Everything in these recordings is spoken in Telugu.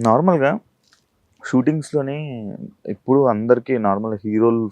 నార్మల్‌గా షూటింగ్స్‌లోనే ఇప్పుడు అందరికీ నార్మల్ హీరోలు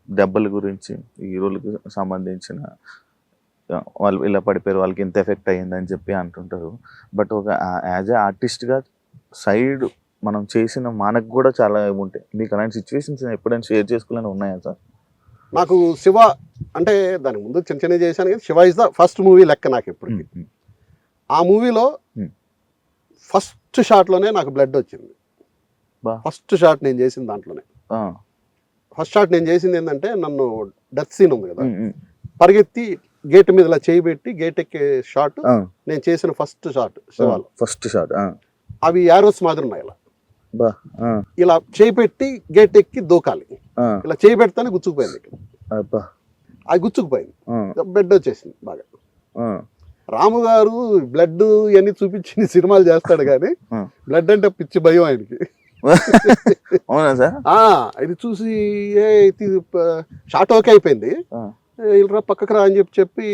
దెబ్బల గురించి, హీరోలకు సంబంధించిన వాళ్ళు ఇలా పడిపోయారు, వాళ్ళకి ఇంత ఎఫెక్ట్ అయ్యిందని చెప్పి అంటుంటారు. బట్ ఒక యాజ్ ఎ ఆర్టిస్ట్‌గా సైడ్ మనం చేసిన మనకు కూడా చాలా ఉంటాయి. మీకు అలాంటి సిచ్యువేషన్స్ ఎప్పుడైనా షేర్ చేసుకోవాలని ఉన్నాయా సార్? నాకు 'శివ' అంటే దానికి ముందు చిన్న చిన్నవి చేశాను కానీ 'Shiva' is the first movie లెక్క నాకు ఎప్పటికి. ఆ మూవీలో ఫస్ట్ షాట్లోనే నాకు బ్లడ్ వచ్చింది. ఫస్ట్ షాట్ నేను చేసిన దాంట్లోనే. ఫస్ట్ షాట్ నేను చేసింది ఏంటంటే, నన్ను డెత్ సీన్ ఉంది కదా, పరిగెత్తి గేట్ మీద ఇలా చేయి పెట్టి గేట్ ఎక్కే షాట్ నేను చేసిన ఫస్ట్ షాట్ శివాలో. ఫస్ట్ షాట్ అవి యారోస్ మాదిరి ఉన్నాయి. ఇలా చేయి పెట్టి గేట్ ఎక్కి దూకాలి, ఇలా చేయి పెడితేనే గుచ్చుకుపోయింది. అది గుచ్చుకుపోయింది, బ్లడ్ వచ్చేసింది బాగా. రాము గారు బ్లడ్ ఇవన్నీ చూపించి సినిమాలు చేస్తాడు కానీ బ్లడ్ అంటే పిచ్చి భయం ఆయనకి. అవునా సార్? ఇది చూసి షార్ట్ ఓకే అయిపోయింది, ఇలా పక్కకు రా అని చెప్పి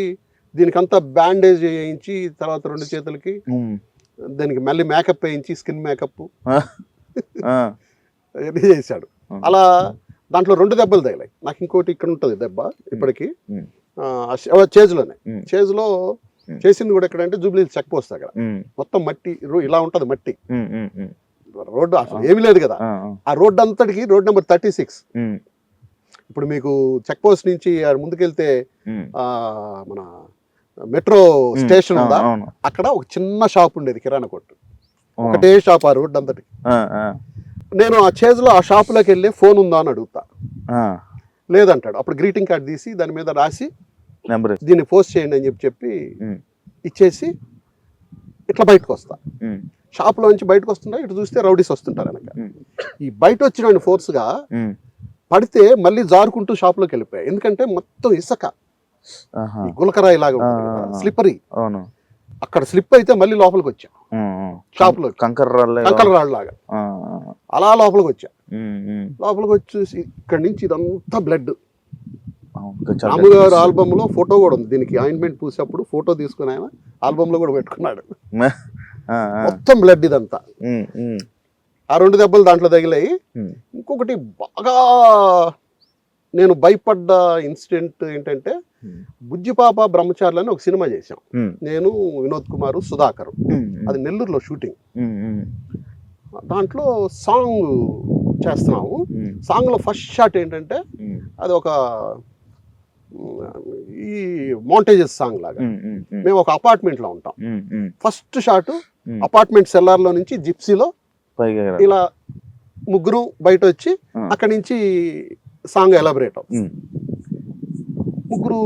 దీనికంతా బ్యాండేజ్ వేయించి, తర్వాత 2 చేతులకి దానికి మళ్ళీ మేకప్ వేయించి, స్కిన్ మేకప్ అవన్నీ చేశాడు. అలా దాంట్లో 2 దెబ్బలు తగిలాయి నాకు. ఇంకోటి ఇక్కడ ఉంటుంది దెబ్బ ఇప్పటికి, చేజ్లోనే. చేజ్లో చేసింది కూడా ఎక్కడంటే జూబ్లీ చెక్ పోస్ట్ అక్కడ. మొత్తం మట్టి, ఇలా ఉంటది మట్టి రోడ్డు, అసలు ఏమీ లేదు కదా. ఆ రోడ్డు అంతటికి రోడ్ నెంబర్ 36. ఇప్పుడు మీకు చెక్ పోస్ట్ నుంచి ముందుకెళ్తే మన మెట్రో స్టేషన్ ఉందా, అక్కడ ఒక చిన్న షాప్ ఉండేది, కిరాణా కొట్టు, ఒకటే షాప్ ఆ రోడ్డు అంతటికి. నేను ఆ చేజ్లో ఆ షాప్లోకి వెళ్ళి ఫోన్ ఉందా అని అడుగుతా, లేదంటాడు. అప్పుడు గ్రీటింగ్ కార్డ్ తీసి దాని మీద రాసి దీన్ని పోస్ట్ చేయండి అని చెప్పి ఇచ్చేసి ఇట్లా బయటకు వస్తా. షాప్లో నుంచి బయటకు వస్తుంటా, ఇటు చూస్తే రౌడీస్ వస్తుంటారు వెనక. ఈ బయట వచ్చిన ఫోర్స్గా పడితే మళ్ళీ జారుకుంటూ షాప్లోకి వెళ్ళిపోయాయి. ఎందుకంటే మొత్తం ఇసుక, గులకరాయి లాగా ఉంటుంది, స్లిప్పరీ. అక్కడ స్లిప్ అయితే మళ్ళీ లోపలికి వచ్చా, షాప్లో కంకర రాళ్ళు లాగా. అలా లోపలికి వచ్చా. లోపలికి వచ్చేసి ఇక్కడి నుంచి ఇదంతా బ్లడ్. రాము గారు ఆల్బమ్ లో ఫోటో కూడా ఉంది, దీనికి ఆయింట్మెంట్ పూసేప్పుడు ఫోటో తీసుకుని ఆయన ఆల్బమ్ లో కూడా పెట్టుకున్నాడు. మొత్తం బ్లడ్ ఇదంతా. ఆ 2 దెబ్బలు దాంట్లో తగిలాయి. ఇంకొకటి బాగా నేను భయపడ్డ ఇన్సిడెంట్ ఏంటంటే, బుజ్జిపాప బ్రహ్మచారులు అని ఒక సినిమా చేశాం నేను, వినోద్ కుమార్, సుధాకర్. అది నెల్లూరులో షూటింగ్. దాంట్లో సాంగ్ చేస్తున్నాము. సాంగ్ లో ఫస్ట్ షాట్ ఏంటంటే, అది ఒక ఈ మౌంటేజెస్ సాంగ్ లాగా. మేము ఒక అపార్ట్మెంట్ లో ఉంటాం. ఫస్ట్ షాట్ అపార్ట్మెంట్ సెల్లార్ లో నుంచి జిప్సీలో ఇలా ముగ్గురు బయట వచ్చి అక్కడి నుంచి సాంగ్ ఎలాబరేట్ అవుతుంది. ముగ్గురు,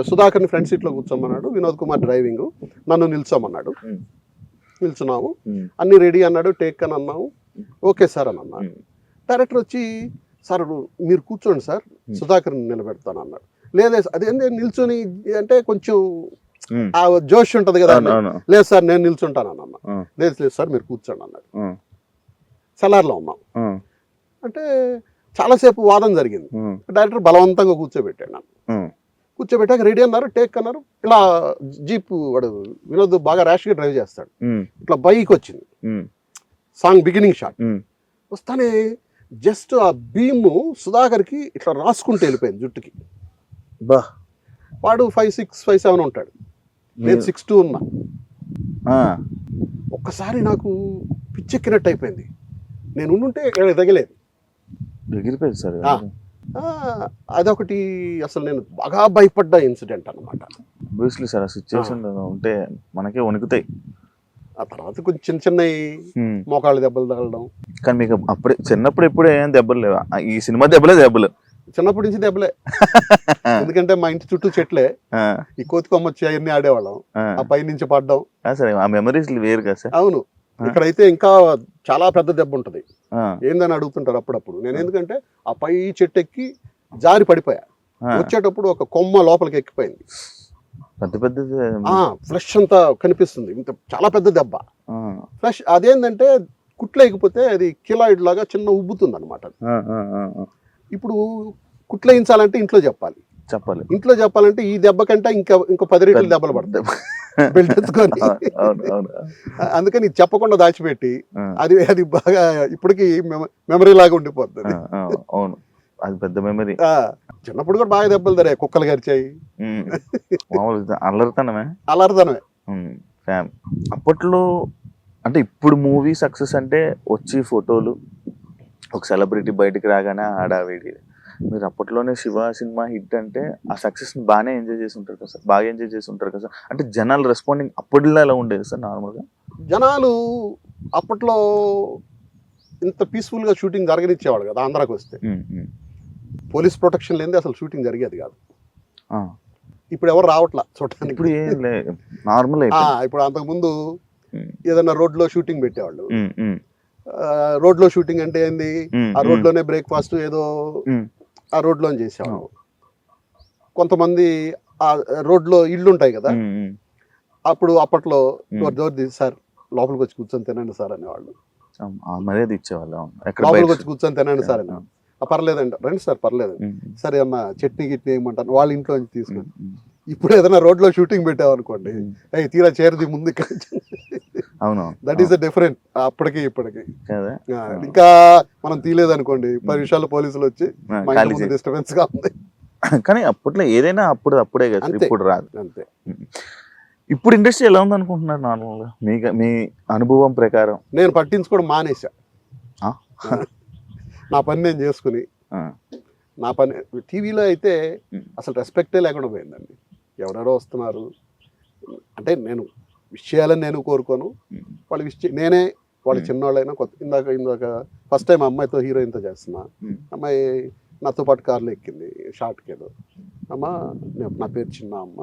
సుధాకర్ని ఫ్రంట్ సీట్ లో కూర్చోమన్నాడు, వినోద్ కుమార్ డ్రైవింగ్, నన్ను నిల్చోమన్నాడు. నిల్చున్నాము, అన్ని రెడీ అన్నాడు, టేక్ అని అన్నాము. ఓకే సార్ అని అన్నాడు. డైరెక్టర్ వచ్చి, సార్ మీరు కూర్చోండి సార్, సుధాకర్ని నిలబెడతాను అన్నాడు. లేదే అదేంటి నిల్చొని అంటే కొంచెం ఆ జోష్ ఉంటది కదా. లేదు సార్ నేను నిల్చుంటాను అని అన్నా. లేదు సార్ మీరు కూర్చోండి అన్నాడు. సెలార్లో ఉన్నాం అంటే చాలాసేపు వాదన జరిగింది. డైరెక్టర్ బలవంతంగా కూర్చోబెట్టాడు నన్ను. కూర్చోబెట్టాక రెడీ అన్నారు, టేక్ అన్నారు. ఇలా జీప్, వాడు వినోద్ బాగా ర్యాష్గా డ్రైవ్ చేస్తాడు, ఇట్లా బైక్ వచ్చింది. సాంగ్ బిగినింగ్ షాట్ వస్తానే జస్ట్ ఆ బీమ్ సుధాకర్కి ఇట్లా రాసుకుంటూ వెళ్ళిపోయింది జుట్టుకి. వాడు 5'6", 5'7" ఉంటాడు, నేను 6'2" ఉన్నా. ఒక్కసారి నాకు పిచ్చెక్కినట్టు అయిపోయింది. నేను ఉండుంటే తగిలేదు, ఎగిరిపోయింది సార్. అదొకటి అసలు నేను బాగా భయపడ్డ ఇన్సిడెంట్ అనమాట. ఆబ్వియస్లీ సార్, ఆ సిచ్యువేషన్ ఉంటే మనకే వణుకుతాయి. ఆ తర్వాత కొంచెం చిన్న చిన్నవి మోకాళ్ళ దెబ్బలు తగలడం. కానీ మీకు అప్పుడే చిన్నప్పుడు ఎప్పుడు ఏం దెబ్బలు లేవా? ఈ సినిమా దెబ్బలు చిన్నప్పటి నుంచి దెబ్బలే. ఎందుకంటే మా ఇంటి చుట్టూ చెట్లే, ఈ కోతి కొమ్మొచ్చి అవన్నీ ఆడేవాళ్ళం, ఆ పై నుంచి పడ్డం. సరే, ఆ మెమరీస్ వేరు కదా సార్. అవును, ఇక్కడైతే ఇంకా చాలా పెద్ద దెబ్బ ఉంటది. ఏందని అడుగుతుంటారు అప్పుడప్పుడు. నేను ఎందుకంటే ఆ పై చెట్టు ఎక్కి జారి పడిపోయా. వచ్చేటప్పుడు ఒక కొమ్మ లోపలికి ఎక్కిపోయింది, పెద్ద పెద్ద ఫ్లెష్ అంతా కనిపిస్తుంది. ఇంత చాలా పెద్ద దెబ్బ ఫ్లెష్. అదేంటంటే కుట్లు ఎగిపోతే అది కిలాయిడ్ లాగా చిన్న ఉబ్బుతుంది అనమాట. ఇప్పుడు కుట్లేయించాలంటే ఇంట్లో చెప్పాలి, చెప్పాలి. ఇంట్లో చెప్పాలంటే ఈ దెబ్బ కంటే ఇంకో 10 రెట్లు దెబ్బలు పడతాయి బెల్ట్ ఎత్తుకొని. అవును అవును. అందుకని ఇది చెప్పకుండా దాచిపెట్టి ఆ, అది బాగా ఇప్పటికీ మెమరీ లాగా ఉండిపోతుంది. అవును, అది పెద్ద మెమరీ. చిన్నప్పుడు కూడా బాగా దెబ్బలు తరే, కుక్కలు గరిచాయి, మామూలు అల్లరితనమే. అలర్దనమే. ఫ్యామ్ అప్పట్లో అంటే ఇప్పుడు మూవీ సక్సెస్ అంటే వచ్చి ఫోటోలు, ఒక సెలబ్రిటీ బయటికి రాగానే హడావిడి. మీరు అప్పట్లోనే శివ సినిమా హిట్ అంటే ఆ సక్సెస్ ని బాగానే ఎంజాయ్ చేసి ఉంటారు కదా సార్, బాగా ఎంజాయ్ చేసి ఉంటారు కదా సార్. అంటే జనాలు రెస్పాండింగ్ అప్పట్లో ఎలా ఉండేది సార్ నార్మల్గా? జనాలు అప్పట్లో ఇంత పీస్ఫుల్ గా షూటింగ్ జరగనిచ్చేవాడు కదా. ఆంధ్రాకి వస్తే పోలీస్ ప్రొటెక్షన్ లేనిదే అసలు షూటింగ్ జరిగేది కాదు. ఇప్పుడు ఎవరు రావట్లా చూడటానికి. ఇప్పుడు ఏం నార్మల్ ఇప్పుడు అంతకుముందు ఏదైనా రోడ్ లో షూటింగ్ పెట్టేవాళ్ళు. రోడ్ లో షూటింగ్ అంటే ఏంది, ఆ రోడ్ లోనే బ్రేక్ఫాస్ట్ ఏదో ఆ రోడ్ లో చేసేవాళ్ళు. కొంతమంది ఆ రోడ్ లో ఇళ్ళు ఉంటాయి కదా, అప్పట్లో డోర్ తీసి సార్ లోపలికి వచ్చి కూర్చొని తినండి సార్ అనేవాళ్ళు. మర్యాద ఇచ్చేవాళ్ళు. లోపలికి వచ్చి కూర్చొని తినండి సార్ అని. పర్లేదండి, రండి సార్ పర్లేదండి, సరే అన్న చట్నీ గిట్నీ ఏమంటారు వాళ్ళ ఇంట్లో నుంచి తీసుకొని. ఇప్పుడు ఏదైనా రోడ్ లో షూటింగ్ పెట్టామనుకోండి, అయ్యి తీరా చేరది ముందు ఇక్కడ. అవును, దట్ ఈస్ ద డిఫరెంట్ అప్పటికి ఇప్పటికి. ఇంకా మనం తీయలేదు అనుకోండి, 10 నిమిషాలు పోలీసులు వచ్చి డిస్టర్బెన్స్ గా ఉంది. కానీ అప్పట్లో ఏదైనా అప్పుడే కదా, ఇప్పుడు రాదు అంతే. ఇప్పుడు ఇండస్ట్రీ ఎలా ఉంది అనుకుంటున్నారు నార్మల్గా మీ అనుభవం ప్రకారం? నేను పట్టించుకోవడం మానేసా. నా పని నేను చేసుకుని, నా పని టీవీలో అయితే అసలు రెస్పెక్టే లేకుండా పోయిందండి. ఎవరెవరో వస్తున్నారు అంటే నేను విషయాలని నేను కోరుకోను. వాళ్ళ నేనే వాళ్ళు చిన్నవాళ్ళైనా కొత్త. ఇందాక ఫస్ట్ టైం అమ్మాయితో హీరోయిన్తో చేస్తున్నా. అమ్మాయి నాతో పాటు కార్లో ఎక్కింది షార్ట్కి ఏదో. అమ్మ నా పేరు చిన్న అమ్మ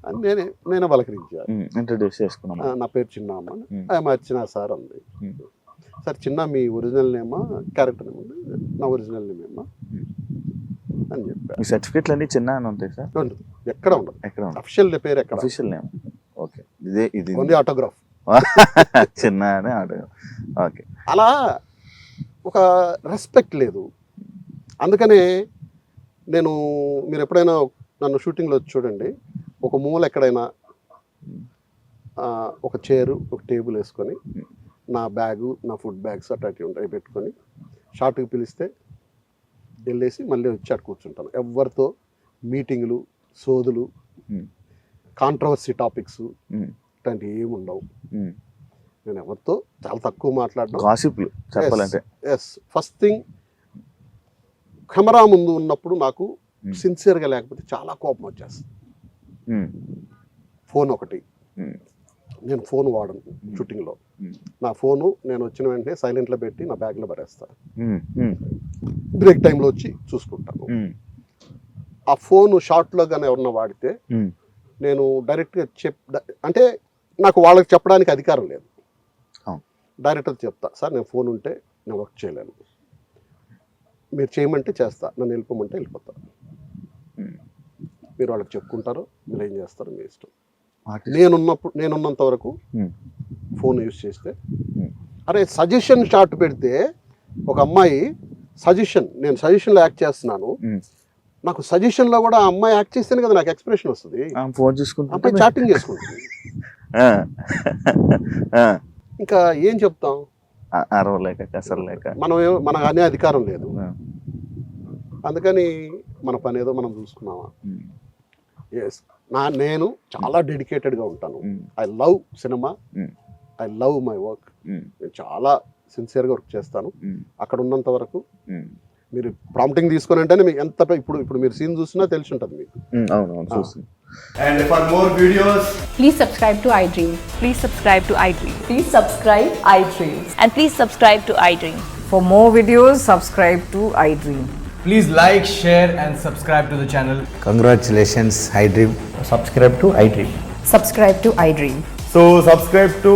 అని నేనే పలకరించాను, ఇంట్రడ్యూస్ చేసుకున్నాను. నా పేరు చిన్న అమ్మ, ఆమె అర్చన సార్ అంది. సార్ చిన్న మీ ఒరిజినల్ నేమా క్యారెక్టర్ నేమ్ ఉంది? నా ఒరిజినల్ నేమేమా అని చెప్పారు. మీ సర్టిఫికేట్లు అన్ని చిన్న అని ఉంటాయి సార్? ఎక్కడ ఉండదు, ఎక్కడ అఫీషియల్ పేరు ఎక్కడ, అఫీషియల్ నేమ్. ఓకే, ఇది ఓన్లీ ఆటోగ్రాఫ్ చిన్న అని ఆటోగ్రాఫ్. ఓకే, అలా ఒక రెస్పెక్ట్ లేదు. అందుకనే మీరు ఎప్పుడైనా నన్ను షూటింగ్లో వచ్చి చూడండి, ఒక మూల ఎక్కడైనా ఒక చైరు ఒక టేబుల్ వేసుకొని నా బ్యాగు నా ఫుడ్ బ్యాగ్స్ అట్లాంటివి ఉంటాయి పెట్టుకొని షార్ట్కి పిలిస్తే వెళ్ళేసి మళ్ళీ వచ్చి అటు కూర్చుంటాను. ఎవరితో మీటింగ్లు సోదులు కాంట్రవర్సీ టాపిక్స్ ఇట్లాంటివి ఏమి ఉండవు. నేను ఎవరితో చాలా తక్కువ మాట్లాడడం. గాసిప్లు చెప్పాలంటే ఫస్ట్ థింగ్, కెమెరా ముందు ఉన్నప్పుడు నాకు సిన్సియర్గా లేకపోతే చాలా కోపం వచ్చేస్తుంది. ఫోన్ ఒకటి, నేను ఫోన్ వాడను షూటింగ్లో. నా ఫోను నేను వచ్చిన వెంటనే సైలెంట్లో పెట్టి నా బ్యాగ్లో పడేస్తాను. బ్రేక్ టైంలో వచ్చి చూసుకుంటాను. ఆ ఫోను షార్ట్లో కానీ ఎవరన్నా వాడితే నేను డైరెక్ట్గా అంటే నాకు వాళ్ళకి చెప్పడానికి అధికారం లేదు. డైరెక్టర్ చెప్తా, సార్ నేను ఫోన్ ఉంటే నేను వర్క్ చేయలేను, మీరు చేయమంటే చేస్తా, నన్ను వెళ్ళిపోమంటే వెళ్ళిపోతా. మీరు వాళ్ళకి చెప్పుకుంటారు, మీరు ఏం చేస్తారు మీ ఇష్టం. నేనున్నంత వరకు ఫోన్ యూజ్ చేస్తే, అరే సజెషన్ షాట్ పెడితే ఒక అమ్మాయి నేను సజెషన్లో యాక్ట్ చేస్తున్నాను, నాకు సజెషన్లో కూడా ఆ అమ్మాయి యాక్ట్ చేస్తేనే కదా నాకు ఎక్స్ప్రెషన్ వస్తుంది. ఫోన్ చూసుకుంటే అమ్మాయి చాటింగ్ చేసుకుంటుంది. ఇంకా ఏం చెప్తాం, అరవలేక కసరలేక మనకు అనే అధికారం లేదు. అందుకని మన పని ఏదో మనం చూసుకున్నామా. ఎస్, నేను చాలా డెడికేటెడ్గా ఉంటాను. I love cinema, I love my work. నేను చాలా సిన్సియర్గా వర్క్ చేస్తాను. అక్కడ ఉన్నంత వరకు మీరు ప్రాంప్టింగ్ తీసుకొని అంటే మీకు ఎంత ఇప్పుడు మీరు సీన్ చూసినా తెలిసి ఉంటుంది మీకు. And for more videos, please subscribe to iDream. Please subscribe to iDream. Please subscribe iDream. And please subscribe to iDream. For more videos, subscribe to iDream. please like, share and subscribe to the channel. Congratulations, iDream. Subscribe to iDream. Subscribe to iDream. So subscribe to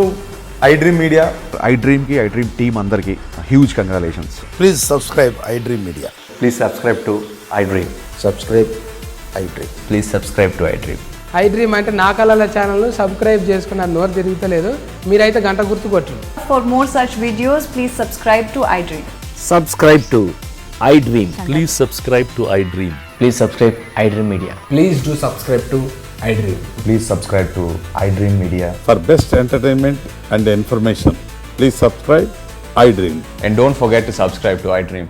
iDream Media. iDream ki iDream team andarki huge congratulations. Please subscribe iDream Media. Please subscribe to iDream. Subscribe iDream. Please subscribe to iDream. iDream అంటే నా కళల ఛానల్ సబ్స్క్రైబ్ చేసుకున్న నోరు తిరుగుతలేదు, మీరైతే గంట గుర్తు కొట్టండి. For more such videos, please subscribe to iDream. Subscribe to iDream. Please subscribe to iDream. Please subscribe iDream Media. Please do subscribe to iDream. Please subscribe to iDream Media. For best entertainment and information, please subscribe iDream. And don't forget to subscribe to iDream.